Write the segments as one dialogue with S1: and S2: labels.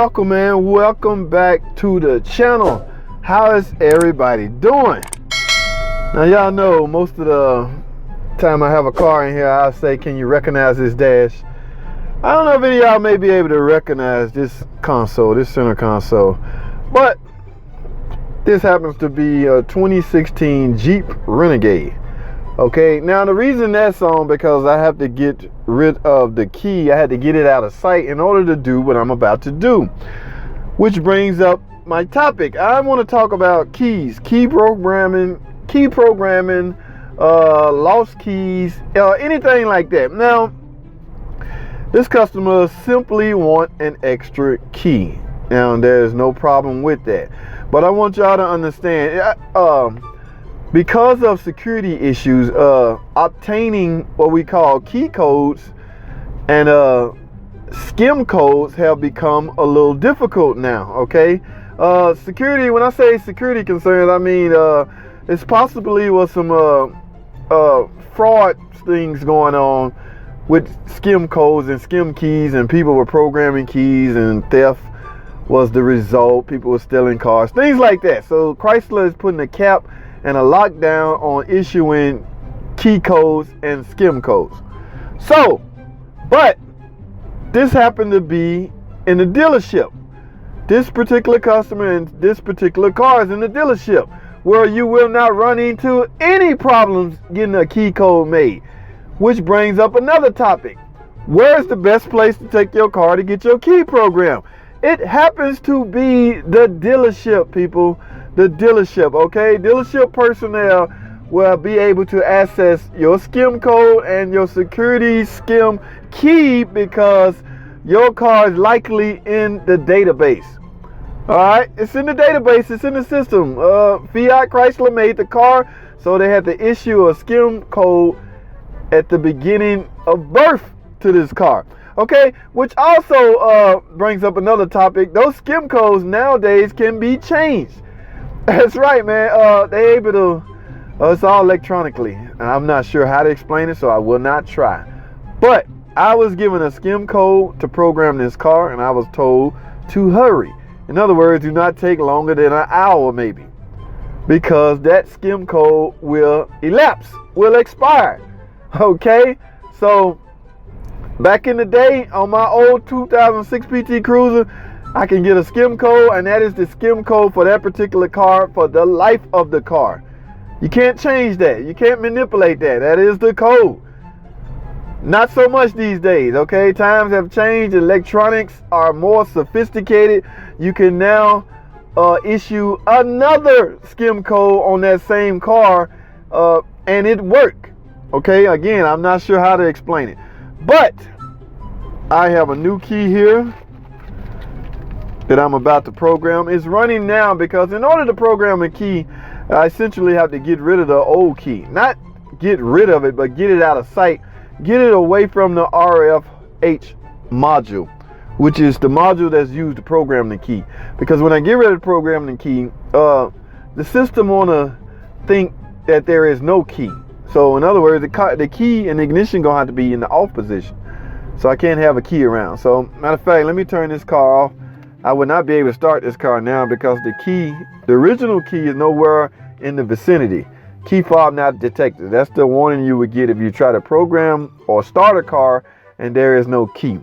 S1: welcome, man. Welcome back to the channel. How is everybody doing? Now, y'all know most of the time I have a car in here, I'll say, can you recognize this dash? I don't know if any of y'all may be able to recognize this console, this center console, but this happens to be a 2016 Jeep Renegade. Okay, now the reason that's on because I have to get rid of the key. I had to get it out of sight in order to do what I'm about to do, which brings up my topic. I want to talk about keys, key programming, lost keys, anything like that. Now, this customer simply want an extra key. Now, there's no problem with that, but I want y'all to understand, because of security issues, obtaining what we call key codes and skim codes have become a little difficult now. Okay, security. When I say security concerns, I mean it's possibly was some fraud things going on with skim codes and skim keys, and people were programming keys, and theft was the result. People were stealing cars, things like that. So Chrysler is putting a cap and a lockdown on issuing key codes and skim codes. So, but this happened to be in the dealership. This particular customer and this particular car is in the dealership, where you will not run into any problems getting a key code made. Which brings up another topic. Where's the best place to take your car to get your key program? It happens to be the dealership, people. The dealership, okay? Dealership personnel will be able to access your skim code and your security skim key because your car is likely in the database. All right, it's in the database, it's in the system. Fiat Chrysler made the car, so they had to issue a skim code at the beginning of birth to this car. Okay, which also brings up another topic. Those skim codes nowadays can be changed. That's right, man. They able to, it's all electronically. And I'm not sure how to explain it, so I will not try. But I was given a skim code to program this car, and I was told to hurry. In other words, do not take longer than an hour maybe, because that skim code will elapse, will expire. Okay, so back in the day on my old 2006 PT Cruiser, I can get a skim code, and that is the skim code for that particular car for the life of the car. You can't change that. You can't manipulate that. That is the code. Not so much these days, okay? Times have changed. Electronics are more sophisticated. You can now issue another skim code on that same car, and it works. Okay, again, I'm not sure how to explain it. But I have a new key here that I'm about to program. It's running now because in order to program a key, I essentially have to get rid of the old key. Not get rid of it, but get it out of sight. Get it away from the RFH module, which is the module that's used to program the key. Because when I get rid of programming the key, the system wanna think that there is no key. So in other words, the key and the ignition gonna have to be in the off position. So I can't have a key around. So matter of fact, let me turn this car off. I would not be able to start this car now because the original key is nowhere in the vicinity. Key fob not detected. That's the warning you would get if you try to program or start a car and there is no key.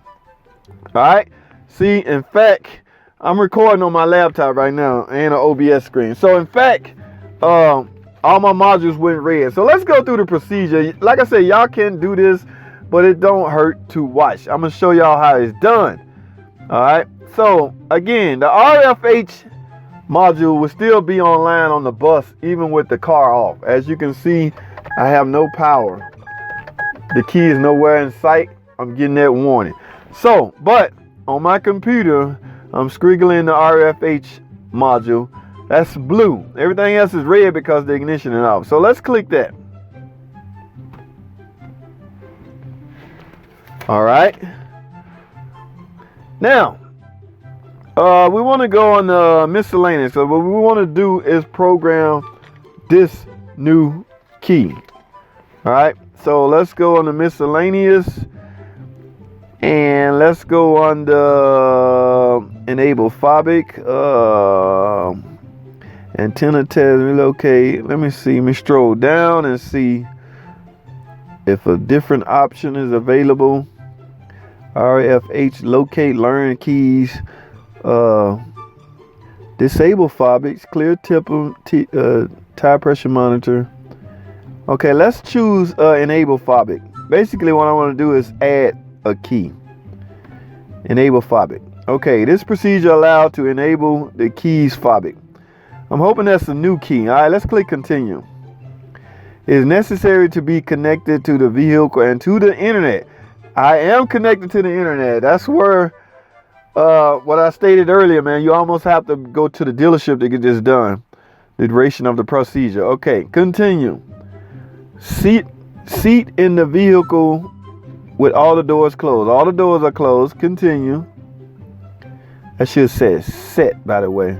S1: All right. See, in fact, I'm recording on my laptop right now and an OBS screen. So in fact, all my modules went red. So let's go through the procedure. Like I said, y'all can do this, but it don't hurt to watch. I'm gonna show y'all how it's done. All right. So again, the RFH module will still be online on the bus even with the car off. As you can see, I have no power. The key is nowhere in sight. I'm getting that warning. So, but on my computer, I'm squiggling the RFH module. That's blue. Everything else is red because the ignition is off. So let's click that. All right. Now, we want to go on miscellaneous. So what we want to do is program this new key. All right. So let's go on the miscellaneous, and let's go on the enable phobic, antenna test, relocate. Let me see, let me stroll down and see if a different option is available. RFH, locate, learn keys, disable phobics, clear tire pressure monitor. Okay, let's choose enable phobic. Basically what I want to do is add a key. Enable phobic. Okay, this procedure allowed to enable the keys phobic. I'm hoping that's a new key. All right, let's click continue. It is necessary to be connected to the vehicle and to the internet. I am connected to the internet. That's where what I stated earlier, man. You almost have to go to the dealership to get this done. The duration of the procedure. Okay, continue. Seat in the vehicle with all the doors closed. All the doors are closed. Continue. That should say set, by the way.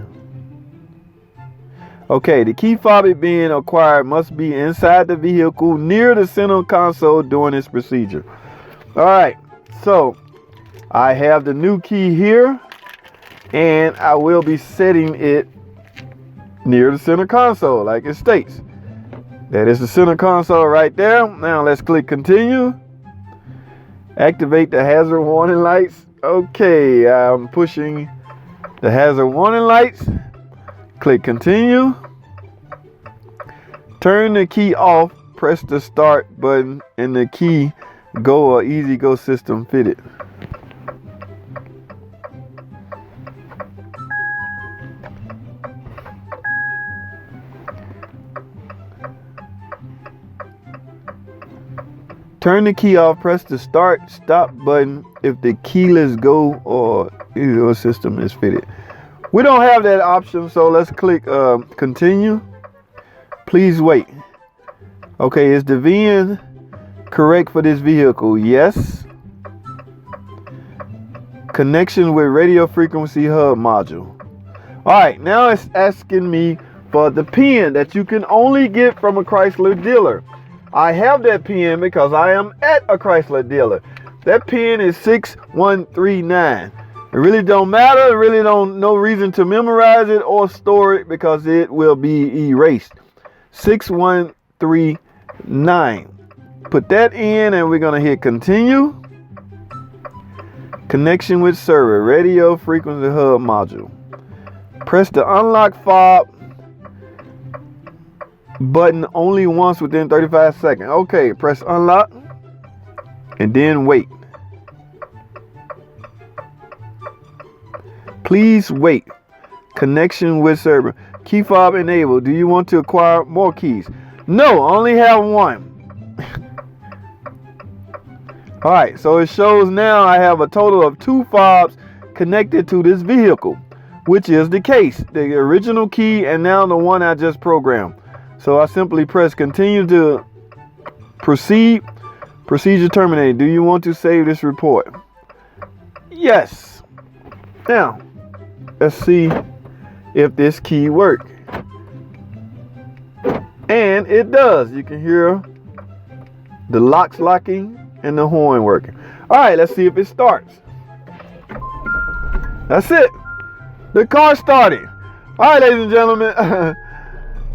S1: Okay, the key fob being acquired must be inside the vehicle near the center console during this procedure. All right, so I have the new key here, and I will be setting it near the center console like it states. That is the center console right there. Now let's click continue. Activate the hazard warning lights. Okay, I'm pushing the hazard warning lights. Click continue. Turn the key off. Press the start button and the key go or easy go system fitted. Turn the key off, press the start stop button if the keyless go or easy go system is fitted. We don't have that option, so let's click continue. Please wait. Okay, is the VIN correct for this vehicle? Yes. Connection with radio frequency hub module. Alright, now it's asking me for the PIN that you can only get from a Chrysler dealer. I have that PIN because I am at a Chrysler dealer. That PIN is 6139. It really don't matter. It really no reason to memorize it or store it because it will be erased. 6139. Put that in and we're going to hit continue. Connection with server, radio frequency hub module. Press the unlock fob button only once within 35 seconds. Okay, press unlock and then wait. Please wait. Connection with server. Key fob enabled. Do you want to acquire more keys? No, I only have one. Alright, so it shows now I have a total of 2 fobs connected to this vehicle, which is the case. The original key and now the one I just programmed. So I simply press continue to proceed. Procedure terminated. Do you want to save this report? Yes. Now, let's see if this key works. And it does. You can hear the locks locking and the horn working. All right, let's see if it starts. That's it. The car started. All right, ladies and gentlemen.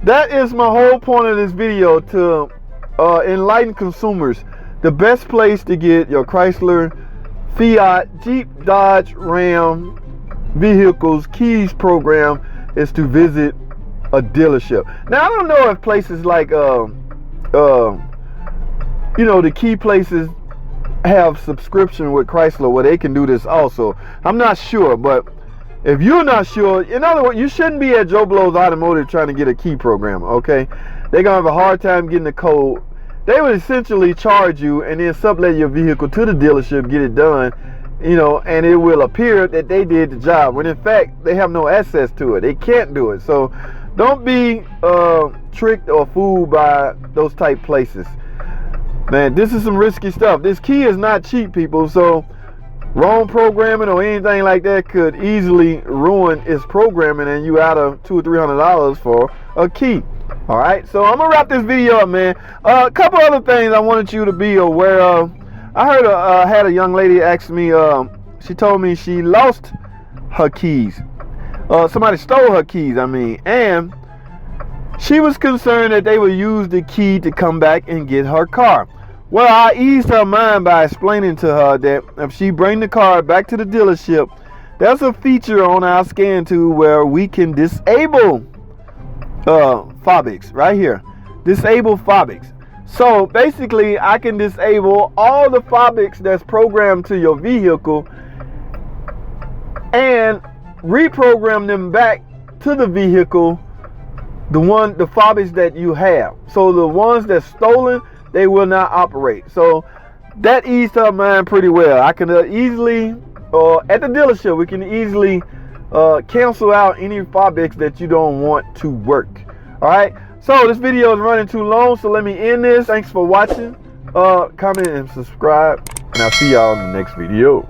S1: That is my whole point of this video, to enlighten consumers. The best place to get your Chrysler, Fiat, Jeep, Dodge, Ram vehicles keys program is to visit a dealership. Now I don't know if places like the key places have subscription with Chrysler where they can do this also. I'm not sure, but if you're not sure, in other words, you shouldn't be at Joe Blow's Automotive trying to get a key program, okay? They're going to have a hard time getting the code. They would essentially charge you and then sublet your vehicle to the dealership, get it done, and it will appear that they did the job, when in fact, they have no access to it. They can't do it. So don't be tricked or fooled by those type places. Man, this is some risky stuff. This key is not cheap, people, so wrong programming or anything like that could easily ruin its programming and you out of $200 or $300 for a key. All right, so I'm gonna wrap this video up, man. A couple other things I wanted you to be aware of. I heard had a young lady ask me, she told me she lost her keys. Somebody stole her keys, I mean, and she was concerned that they would use the key to come back and get her car. Well, I eased her mind by explaining to her that if she bring the car back to the dealership, there's a feature on our scan tool where we can disable fobics right here. Disable fobics. So basically, I can disable all the fobics that's programmed to your vehicle and reprogram them back to the vehicle, the fobics that you have. So the ones that's stolen, they will not operate. So that eased her mind pretty well. I can easily, at the dealership, we can easily cancel out any fobics that you don't want to work. All right. So this video is running too long, so let me end this. Thanks for watching. Comment and subscribe, and I'll see y'all in the next video.